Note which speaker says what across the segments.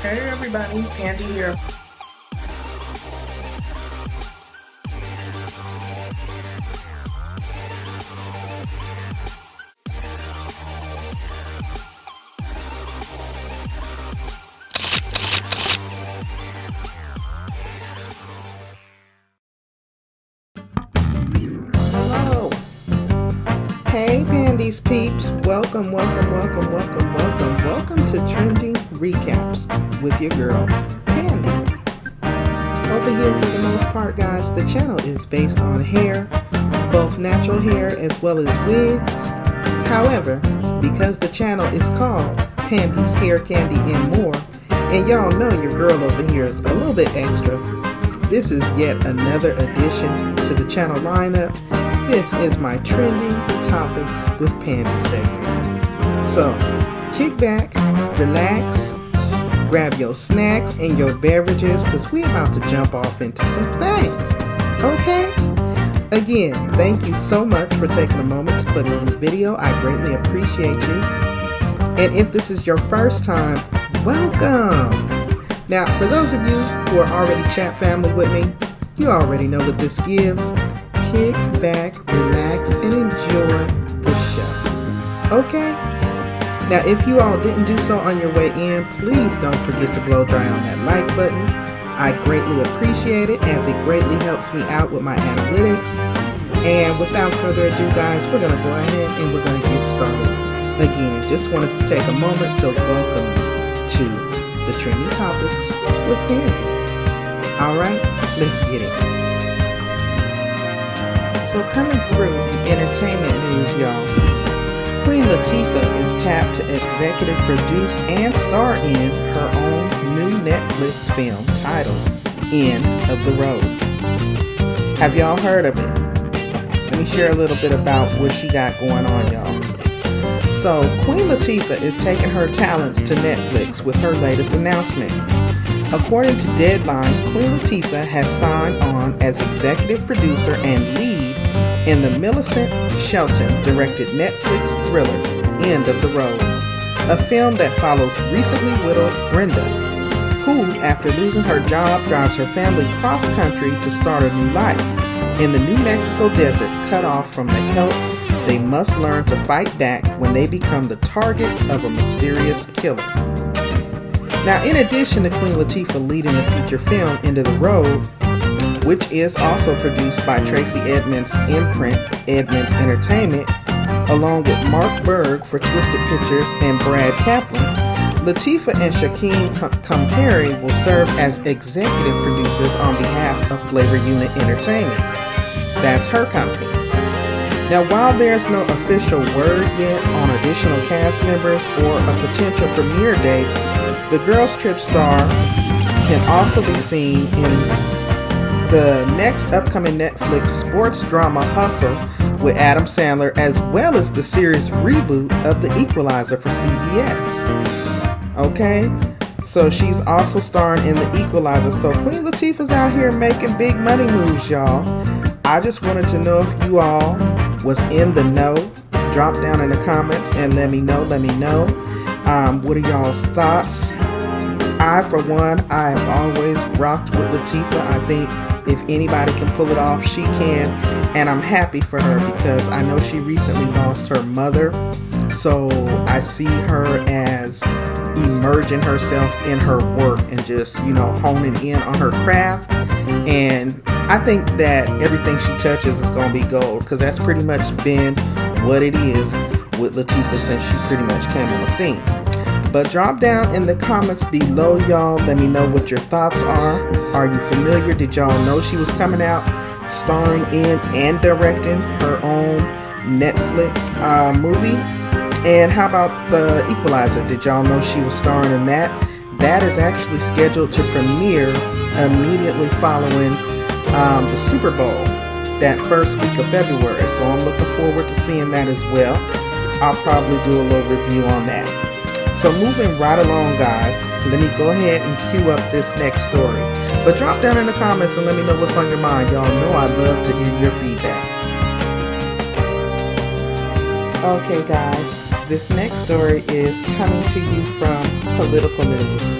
Speaker 1: Hey everybody, Pandi here.
Speaker 2: Hello. Hey Pandies peeps. Welcome to Trending Recaps with your girl, Pandi. Over here for the most part, guys, the channel is based on hair, both natural hair as well as wigs. However, because the channel is called Pandi's Hair, Candy, and More, and y'all know your girl over here is a little bit extra, this is yet another addition to the channel lineup. This is my Trending Topics with Pandi segment. So, kick back, relax, grab your snacks and your beverages because we're about to jump off into some things. Okay? Again, thank you so much for taking a moment to click on the video. I greatly appreciate you. And if this is your first time, welcome! Now, for those of you who are already chat family with me, you already know what this gives. Kick back, relax, and enjoy the show. Okay? Now, if you all didn't do so on your way in, please don't forget to blow dry on that like button. I greatly appreciate it as it greatly helps me out with my analytics. And without further ado, guys, we're going to go ahead and we're going to get started. Again, just wanted to take a moment to welcome you to the Trending Topics with Pandi. Alright, let's get it. So coming through in entertainment news, y'all, Queen Latifah is tapped to executive produce and star in her own new Netflix film titled End of the Road. Have y'all heard of it? Let me share a little bit about what she got going on, y'all. So, Queen Latifah is taking her talents to Netflix with her latest announcement. According to Deadline, Queen Latifah has signed on as executive producer and lead in the Millicent Shelton-directed Netflix thriller, End of the Road, a film that follows recently widowed Brenda, who, after losing her job, drives her family cross-country to start a new life in the New Mexico desert, cut off from the help they must learn to fight back when they become the targets of a mysterious killer. Now, in addition to Queen Latifah leading the feature film End of the Road, which is also produced by Tracy Edmonds' imprint, Edmonds Entertainment, along with Mark Berg for Twisted Pictures and Brad Kaplan, Latifah and Shaquem Comperi will serve as executive producers on behalf of Flavor Unit Entertainment. That's her company. Now, while there's no official word yet on additional cast members or a potential premiere date, the Girls Trip star can also be seen in the next upcoming Netflix sports drama Hustle with Adam Sandler, as well as the series reboot of The Equalizer for CBS. Okay? So she's also starring in The Equalizer. So Queen Latifah's out here making big money moves, y'all. I just wanted to know if you all was in the know. Drop down in the comments and let me know. What are y'all's thoughts? I, for one, I have always rocked with Latifah. I think if anybody can pull it off, she can. And I'm happy for her because I know she recently lost her mother. So I see her as immersing herself in her work and just, honing in on her craft. And I think that everything she touches is going to be gold because that's pretty much been what it is with Latifah since she pretty much came on the scene. But drop down in the comments below, y'all. Let me know what your thoughts are. Are you familiar? Did y'all know she was coming out starring in and directing her own Netflix movie? And how about The Equalizer? Did y'all know she was starring in that? That is actually scheduled to premiere immediately following the Super Bowl, that first week of February. So I'm looking forward to seeing that as well. I'll probably do a little review on that. So moving right along, guys, let me go ahead and cue up this next story. But drop down in the comments and let me know what's on your mind. Y'all know I love to hear your feedback. Okay, guys, this next story is coming to you from Political News.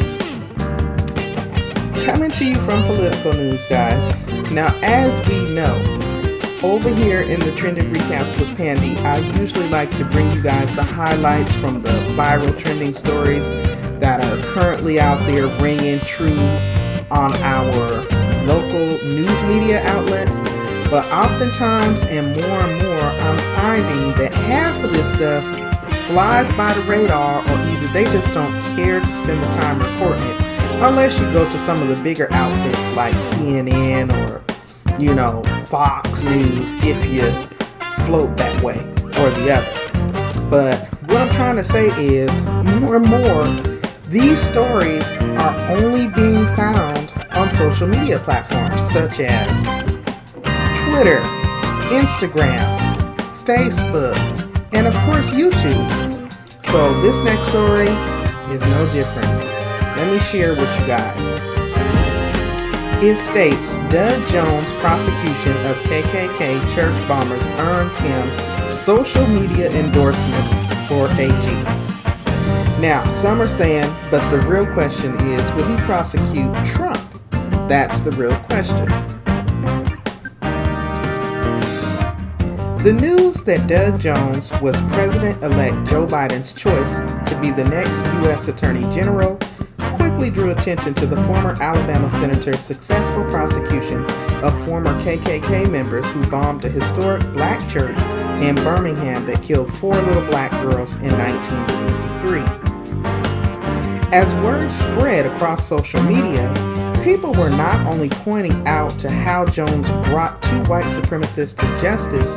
Speaker 2: Coming to you from political news, guys. Now, as we know, over here in the Trending Recaps with Pandi, I usually like to bring you guys the highlights from the viral trending stories that are currently out there ringing true on our local news media outlets. But oftentimes and more, I'm finding that half of this stuff flies by the radar, or either they just don't care to spend the time reporting it, unless you go to some of the bigger outfits like CNN or, Fox News, if you float that way or the other. But what I'm trying to say is, more and more, these stories are only being found on social media platforms such as Twitter, Instagram, Facebook, and of course YouTube. So this next story is no different. Let me share with you guys. It states, Doug Jones' prosecution of KKK church bombers earns him social media endorsements for AG. Now, some are saying, but the real question is, will he prosecute Trump? That's the real question. The news that Doug Jones was President-elect Joe Biden's choice to be the next U.S. Attorney General quickly drew attention to the former Alabama senator's successful prosecution of former KKK members who bombed a historic black church in Birmingham that killed 4 little black girls in 1963. As word spread across social media, people were not only pointing out to how Jones brought 2 white supremacists to justice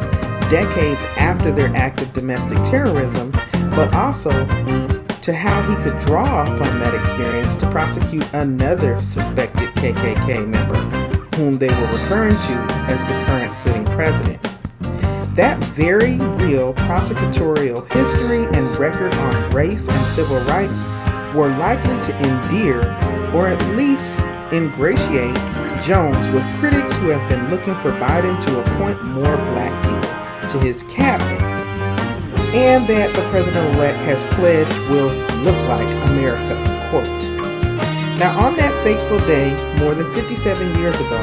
Speaker 2: decades after their act of domestic terrorism, but also to how he could draw upon that experience to prosecute another suspected KKK member, whom they were referring to as the current sitting president. That very real prosecutorial history and record on race and civil rights were likely to endear, or at least ingratiate, Jones with critics who have been looking for Biden to appoint more black people to his cabinet, and that the president-elect has pledged will look like America, quote. Now, on that fateful day, more than 57 years ago,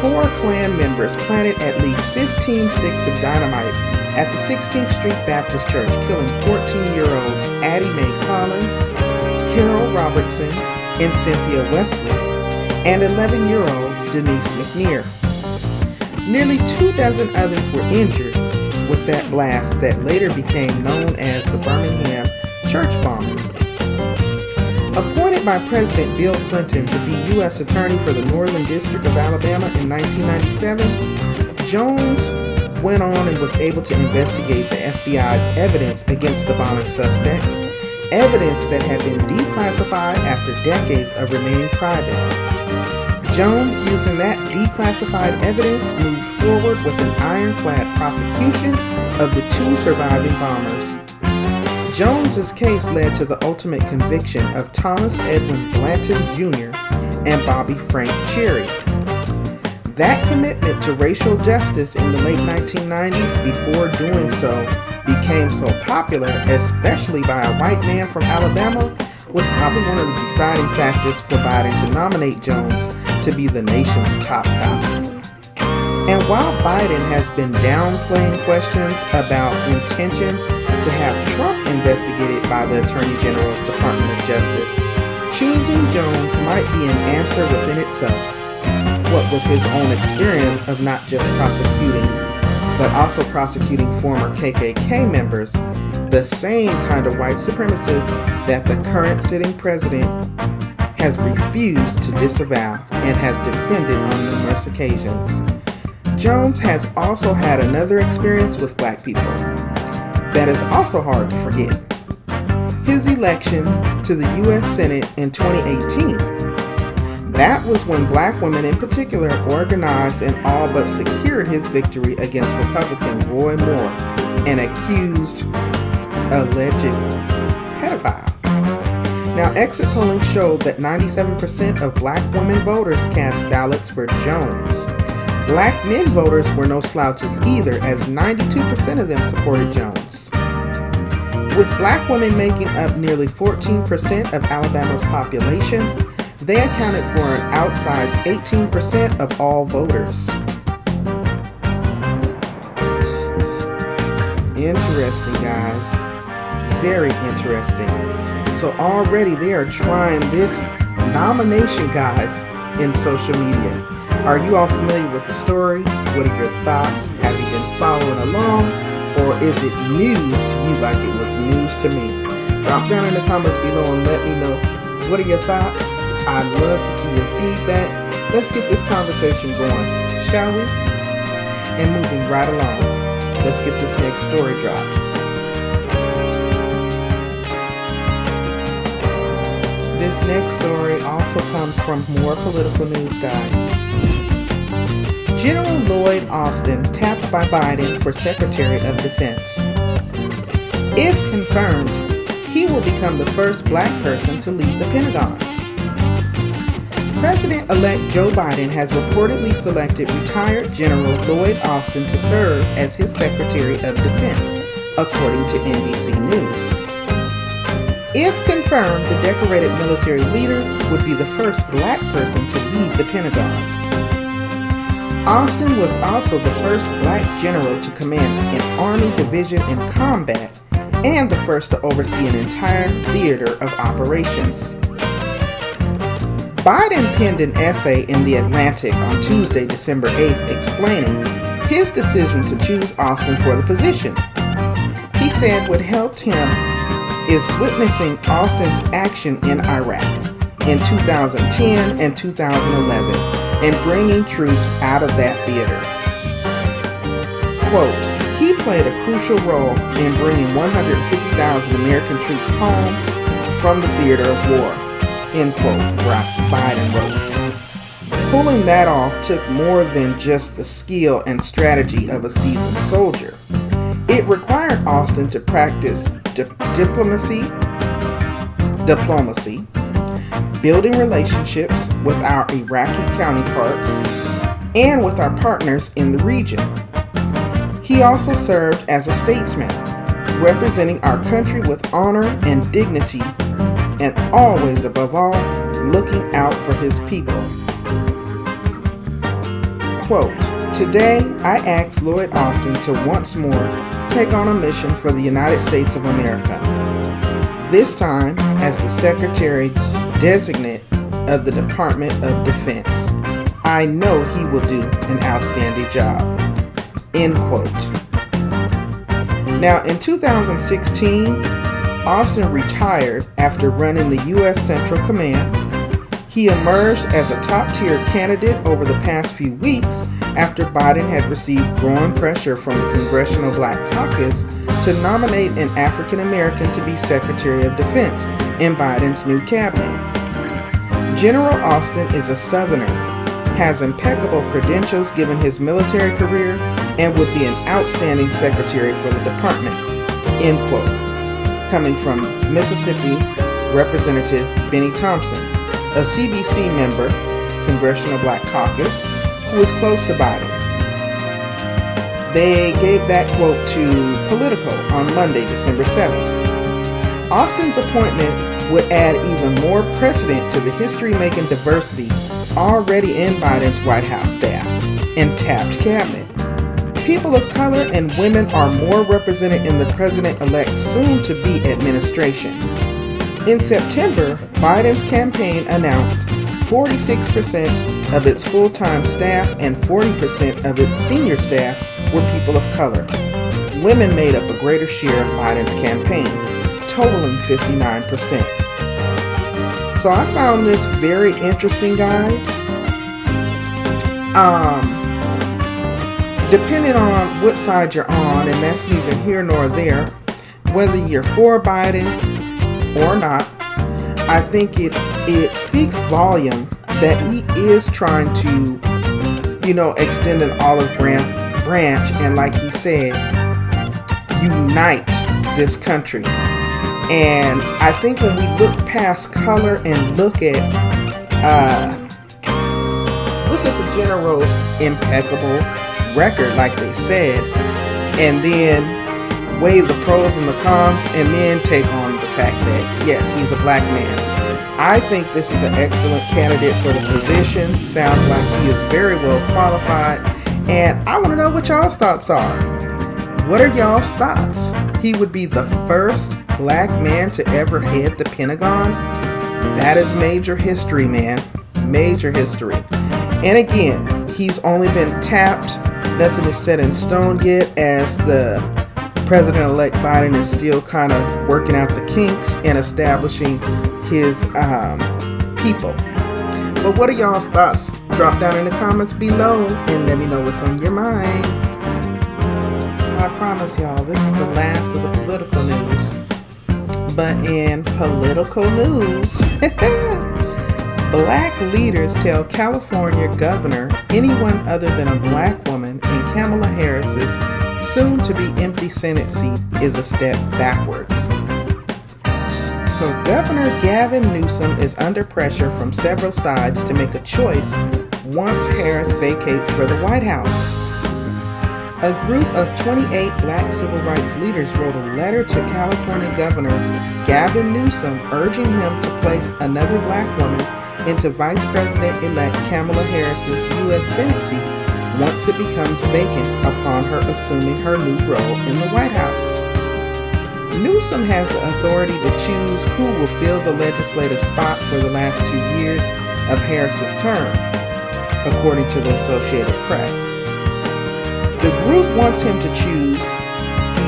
Speaker 2: 4 Klan members planted at least 15 sticks of dynamite at the 16th Street Baptist Church, killing 14-year-olds Addie Mae Collins, Carol Robertson, and Cynthia Wesley, and 11-year-old Denise McNear. Nearly 24 others were injured with that blast that later became known as the Birmingham church bombing. Appointed by President Bill Clinton to be U.S. Attorney for the Northern District of Alabama in 1997, Jones went on and was able to investigate the FBI's evidence against the bombing suspects, evidence that had been declassified after decades of remaining private. Jones, using that declassified evidence, moved forward with an ironclad prosecution of the 2 surviving bombers. Jones's case led to the ultimate conviction of Thomas Edwin Blanton Jr. and Bobby Frank Cherry. That commitment to racial justice in the late 1990s, before doing so became so popular, especially by a white man from Alabama, was probably one of the deciding factors for Biden to nominate Jones to be the nation's top cop. And while Biden has been downplaying questions about intentions to have Trump investigated by the Attorney General's Department of Justice, choosing Jones might be an answer within itself. What with his own experience of not just prosecuting, but also prosecuting former KKK members, the same kind of white supremacists that the current sitting president has refused to disavow and has defended on numerous occasions. Jones has also had another experience with black people that is also hard to forget. His election to the U.S. Senate in 2018. That was when black women in particular organized and all but secured his victory against Republican Roy Moore, an accused alleged pedophile. Now, exit polling showed that 97% of black women voters cast ballots for Jones. Black men voters were no slouches either, as 92% of them supported Jones. With black women making up nearly 14% of Alabama's population, They accounted for an outsized 18% of all voters. Interesting, guys. Very interesting. So already they are trying this nomination, guys, in social media. Are you all familiar with the story? What are your thoughts? Have you been following along? Or is it news to you like it was news to me? Drop down in the comments below and let me know, what are your thoughts? I'd love to see your feedback. Let's get this conversation going, shall we? And moving right along, let's get this next story dropped. This next story also comes from more political news, guys. General Lloyd Austin tapped by Biden for Secretary of Defense. If confirmed, he will become the first black person to lead the Pentagon. President-elect Joe Biden has reportedly selected retired General Lloyd Austin to serve as his Secretary of Defense, according to NBC News. If confirmed, the decorated military leader would be the first black person to lead the Pentagon. Austin was also the first black general to command an Army division in combat and the first to oversee an entire theater of operations. Biden penned an essay in The Atlantic on Tuesday, December 8th, explaining his decision to choose Austin for the position. He said what helped him is witnessing Austin's action in Iraq in 2010 and 2011 and bringing troops out of that theater. Quote, he played a crucial role in bringing 150,000 American troops home from the theater of war, end quote, Biden wrote. Pulling that off took more than just the skill and strategy of a seasoned soldier. It required Austin to practice diplomacy, building relationships with our Iraqi counterparts, and with our partners in the region. He also served as a statesman, representing our country with honor and dignity, and always, above all, looking out for his people. Quote, today I ask Lloyd Austin to once more take on a mission for the United States of America, this time as the Secretary Designate of the Department of Defense. I know he will do an outstanding job. End quote. Now, in 2016, Austin retired after running the U.S. Central Command. He emerged as a top-tier candidate over the past few weeks after Biden had received growing pressure from the Congressional Black Caucus to nominate an African American to be Secretary of Defense in Biden's new cabinet. General Austin is a Southerner, has impeccable credentials given his military career, and would be an outstanding secretary for the department, end quote. Coming from Mississippi Representative Benny Thompson, a CBC member, Congressional Black Caucus, who is close to Biden. They gave that quote to Politico on Monday, December 7th. Austin's appointment would add even more precedent to the history-making diversity already in Biden's White House staff and tapped cabinet. People of color and women are more represented in the president-elect's soon-to-be administration. In September, Biden's campaign announced 46% of its full-time staff and 40% of its senior staff were people of color. Women made up a greater share of Biden's campaign, totaling 59%. So I found this very interesting, guys. Depending on what side you're on, and that's neither here nor there, whether you're for Biden or not, I think it speaks volume that he is trying to, extend an olive branch and, like he said, unite this country. And I think when we look past color and look at the general's impeccable record, like they said, and then weigh the pros and the cons, and then take on the fact that yes, he's a black man. I think this is an excellent candidate for the position. Sounds like he is very well qualified. And I want to know what y'all's thoughts are. What are y'all's thoughts? He would be the first black man to ever head the Pentagon? That is major history, man. Major history. And again, he's only been tapped. Nothing is set in stone yet, as the President-elect Biden is still kind of working out the kinks and establishing his people. But what are y'all's thoughts? Drop down in the comments below and let me know what's on your mind. I promise y'all, this is the last of the political news. But in political news, black leaders tell California governor anyone other than a black woman in Kamala Harris's soon-to-be empty Senate seat is a step backwards. So Governor Gavin Newsom is under pressure from several sides to make a choice once Harris vacates for the White House. A group of 28 black civil rights leaders wrote a letter to California Governor Gavin Newsom urging him to place another black woman into Vice President-elect Kamala Harris's U.S. Senate seat once it becomes vacant upon her assuming her new role in the White House. Newsom has the authority to choose who will fill the legislative spot for the last 2 years of Harris's term, according to the Associated Press. The group wants him to choose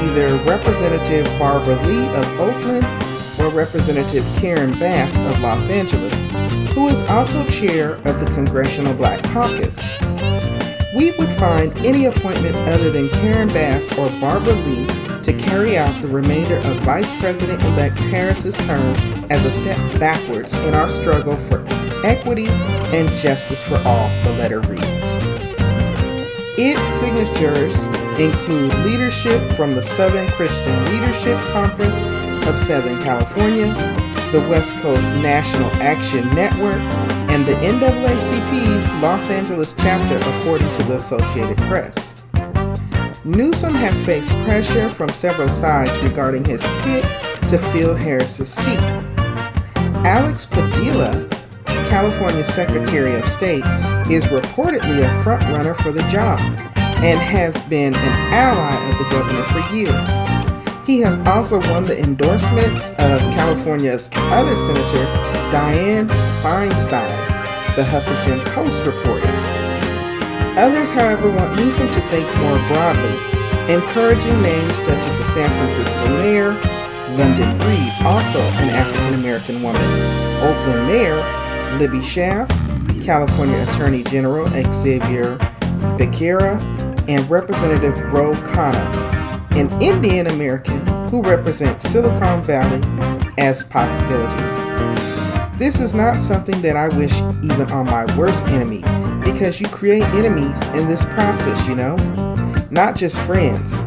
Speaker 2: either Representative Barbara Lee of Oakland or Representative Karen Bass of Los Angeles, who is also chair of the Congressional Black Caucus. We would find any appointment other than Karen Bass or Barbara Lee to carry out the remainder of Vice President-elect Harris's term as a step backwards in our struggle for equity and justice for all, the letter reads. Its signatures include leadership from the Southern Christian Leadership Conference of Southern California, the West Coast National Action Network, and the NAACP's Los Angeles chapter, according to the Associated Press. Newsom has faced pressure from several sides regarding his pick to fill Harris's seat. Alex Padilla, California Secretary of State, is reportedly a frontrunner for the job and has been an ally of the governor for years. He has also won the endorsements of California's other senator, Dianne Feinstein, the Huffington Post reported. Others, however, want Newsom to think more broadly, encouraging names such as the San Francisco mayor, London Breed, also an African-American woman, Oakland Mayor Libby Schaaf, California Attorney General Xavier Becerra, and Representative Ro Khanna, an Indian American who represents Silicon Valley, as possibilities. This is not something that I wish even on my worst enemy, because you create enemies in this process, you know? Not just friends.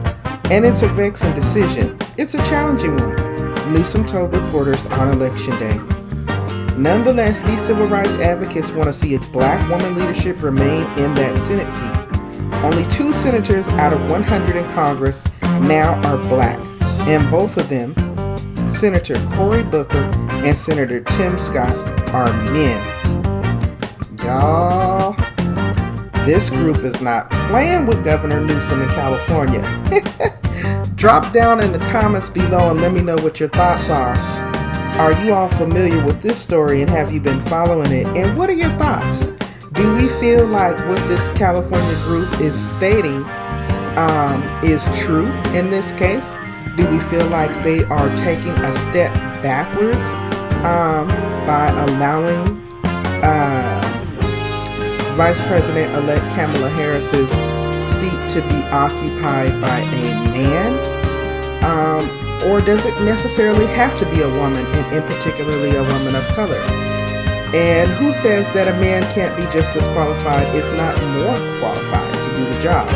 Speaker 2: And it's a vexing decision. It's a challenging one, Newsom told reporters on Election Day. Nonetheless, these civil rights advocates want to see a black woman leadership remain in that Senate seat. Only 2 senators out of 100 in Congress now are black, and both of them, Senator Cory Booker and Senator Tim Scott, are men. Y'all, this group is not playing with Governor Newsom in California. Drop down in the comments below and let me know what your thoughts are. Are you all familiar with this story and have you been following it? And what are your thoughts? Do we feel like what this California group is stating is true in this case? Do we feel like they are taking a step backwards by allowing Vice President-elect Kamala Harris's seat to be occupied by a man? Or does it necessarily have to be a woman, and in particularly a woman of color? And who says that a man can't be just as qualified, if not more qualified, to do the job?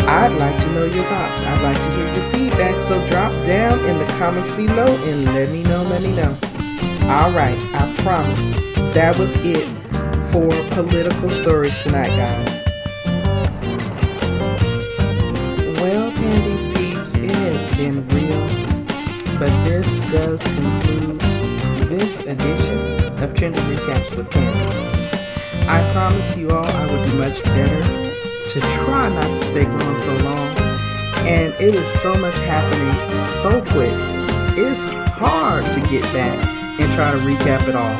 Speaker 2: I'd like to know your thoughts. I'd like to hear your feedback, so drop down in the comments below and let me know. Alright, I promise that was it for political stories tonight, guys. Well, Pandy's peeps, it has been real, but this does conclude this edition of Trending Recaps with Pandi. I promise you all I will do much better to try not to stay gone so long. And it is so much happening so quick. It's hard to get back and try to recap it all.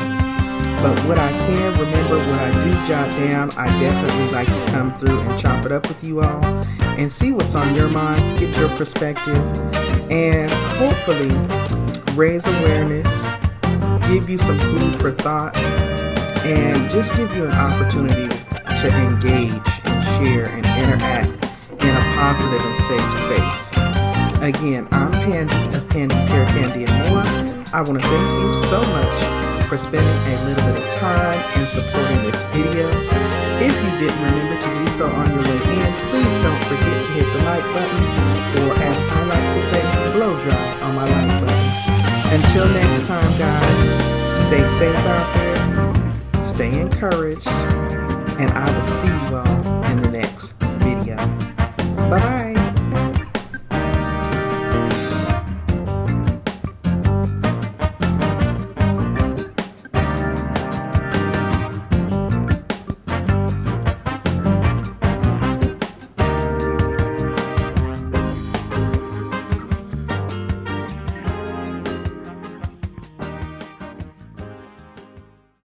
Speaker 2: But what I can remember, what I do jot down, I definitely like to come through and chop it up with you all and see what's on your minds, get your perspective, and hopefully raise awareness, give you some food for thought, and just give you an opportunity to engage and share and interact in a positive and safe space. Again, I'm Pandi of Pandi's Hair, Candy, and More. I want to thank you so much for spending a little bit of time and supporting this video. If you didn't remember to do so on your way in, please don't forget to hit the like button, or as I like to say, blow dry on my like button. Until next time, guys, stay safe out there, stay encouraged, and I will see you all in the next video. Bye.